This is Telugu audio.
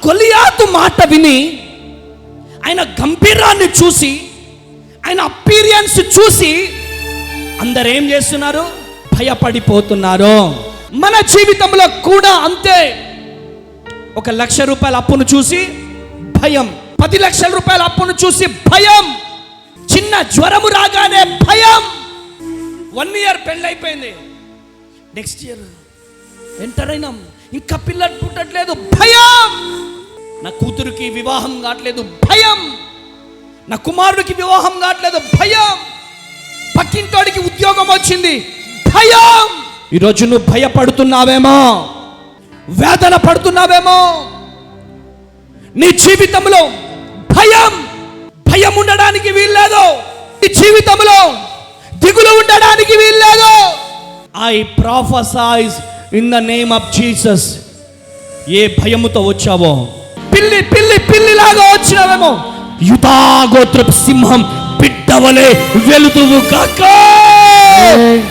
గొలియాతు మాట విని, ఆయన గంభీరాన్ని చూసి, ఆయన అపీరియన్స్ చూసి అందరు ఏం చేస్తున్నారు? భయపడిపోతున్నారు. మన జీవితంలో కూడా అంతే. 1,00,000 రూపాయల అప్పును చూసి భయం, 10 లక్షల రూపాయల అప్పును చూసి భయం, చిన్న జ్వరము రాగానే భయం. 1 ఇయర్ పెళ్ళైపోయింది, నెక్స్ట్ ఇయర్ ఎంటర్ అయినాం, ఇంకా పిల్లలు పుట్టట్లేదు, భయం. నా కూతురికి వివాహం కావట్లేదు, భయం. నా కుమారుడికి వివాహం కావట్లేదు, భయం. పక్కింటోడికి ఉద్యోగం వచ్చింది, భయం. ఈరోజు నువ్వు భయపడుతున్నావేమో, వేదన పడుతున్నావేమో. నీ జీవితంలో భయం ఉండడానికి వీల్లేదు. నీ జీవితంలో దిగులు ఉండడానికి వీల్లేదు. I prophesize in the name of Jesus. ఏ భయముతో వచ్చావో, పిల్లిలాగా వచ్చినావేమో, యూదా గోత్రపు సింహం బిడ్డవలే వెలుతువు కాక.